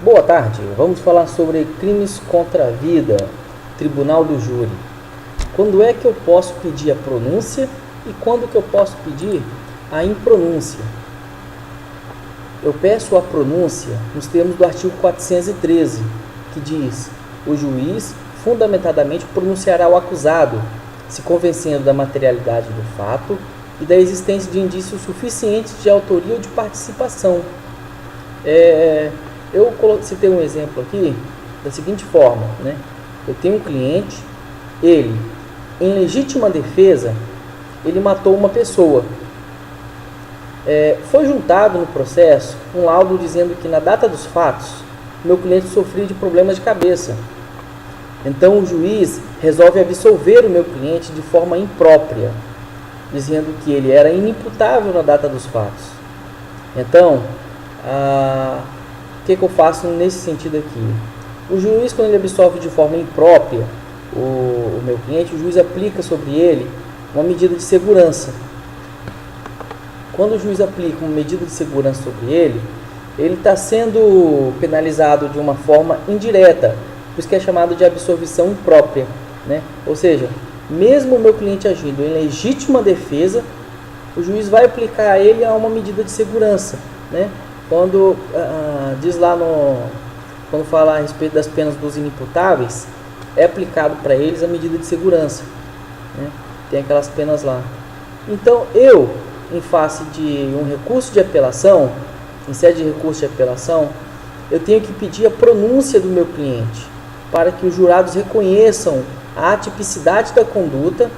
Boa tarde, vamos falar sobre crimes contra a vida, tribunal do júri. Quando é que eu posso pedir a pronúncia e quando que eu posso pedir a impronúncia? Eu peço a pronúncia nos termos do artigo 413, que diz: o juiz fundamentadamente pronunciará o acusado, se convencendo da materialidade do fato e da existência de indícios suficientes de autoria ou de participação. Eu citei um exemplo aqui da seguinte forma, né? Eu tenho um cliente, ele, em legítima defesa, ele matou uma pessoa. Foi juntado no processo um laudo dizendo que na data dos fatos, meu cliente sofria de problemas de cabeça. Então o juiz resolve absolver o meu cliente de forma imprópria, dizendo que ele era inimputável na data dos fatos. Então, o que eu faço nesse sentido aqui? O juiz, quando ele absolve de forma imprópria o meu cliente, o juiz aplica sobre ele uma medida de segurança. Quando o juiz aplica uma medida de segurança sobre ele está sendo penalizado de uma forma indireta, por isso que é chamado de absolvição imprópria, né? Ou seja, mesmo o meu cliente agindo em legítima defesa, o juiz vai aplicar a ele uma medida de segurança, né? Quando diz lá quando fala a respeito das penas dos inimputáveis, é aplicado para eles a medida de segurança, né? Tem aquelas penas lá. Então eu, em face de um recurso de apelação, em sede de recurso de apelação, eu tenho que pedir a pronúncia do meu cliente, para que os jurados reconheçam a atipicidade da conduta,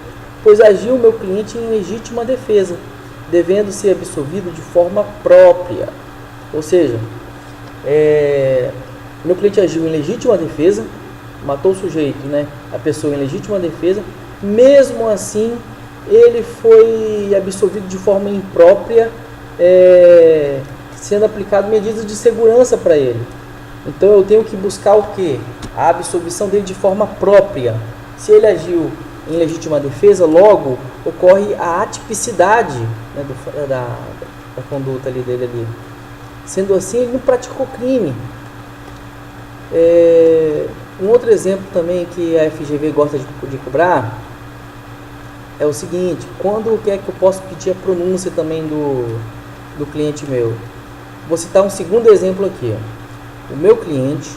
pois agiu o meu cliente em legítima defesa, devendo ser absolvido de forma própria. Ou seja, meu cliente agiu em legítima defesa, matou o sujeito, né, a pessoa em legítima defesa, mesmo assim ele foi absolvido de forma imprópria, sendo aplicado medidas de segurança para ele. Então eu tenho que buscar o quê? A absolvição dele de forma própria. Se ele agiu em legítima defesa, logo ocorre a atipicidade, né, da conduta dele ali. Sendo assim, ele não praticou crime. Um outro exemplo também que a FGV gosta de cobrar é o seguinte: quando é que eu posso pedir a pronúncia também do cliente meu? Vou citar um segundo exemplo aqui. O meu cliente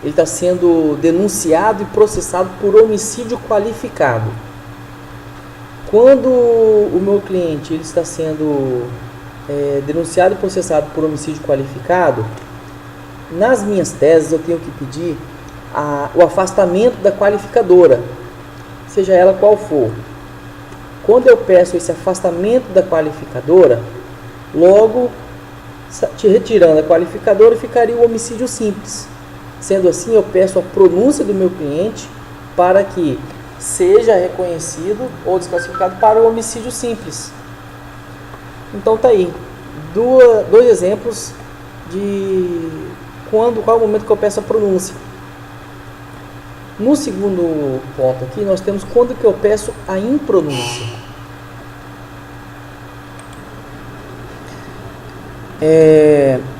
está sendo denunciado e processado por homicídio qualificado. Quando o meu cliente está sendo denunciado e processado por homicídio qualificado, nas minhas teses eu tenho que pedir o afastamento da qualificadora, seja ela qual for. Quando eu peço esse afastamento da qualificadora, logo, te retirando a qualificadora, ficaria o homicídio simples. Sendo assim, eu peço a pronúncia do meu cliente para que seja reconhecido ou desclassificado para o homicídio simples. Então tá aí, dois exemplos de qual é o momento que eu peço a pronúncia. No segundo ponto aqui, nós temos quando que eu peço a impronúncia.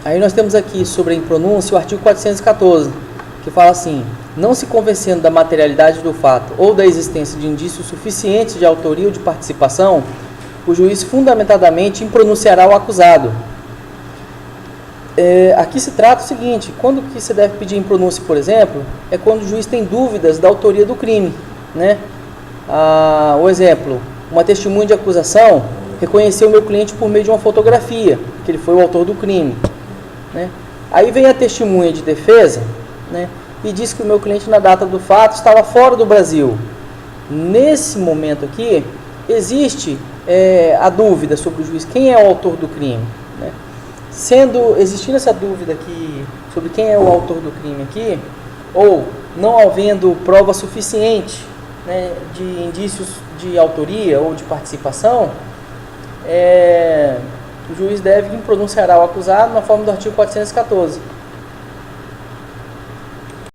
Aí nós temos aqui sobre a impronúncia o artigo 414, que fala assim: não se convencendo da materialidade do fato ou da existência de indícios suficientes de autoria ou de participação, o juiz fundamentadamente impronunciará o acusado. Aqui se trata o seguinte: quando que se deve pedir impronúncia, por exemplo, é quando o juiz tem dúvidas da autoria do crime, né? O exemplo: uma testemunha de acusação reconheceu o meu cliente por meio de uma fotografia, que ele foi o autor do crime, né? Aí vem a testemunha de defesa, né, e diz que o meu cliente na data do fato estava fora do Brasil. Nesse momento aqui, existe a dúvida sobre o juiz, quem é o autor do crime, né? Existindo essa dúvida aqui sobre quem é o autor do crime aqui, ou não havendo prova suficiente, né, de indícios de autoria ou de participação, o juiz deve pronunciar o acusado na forma do artigo 414.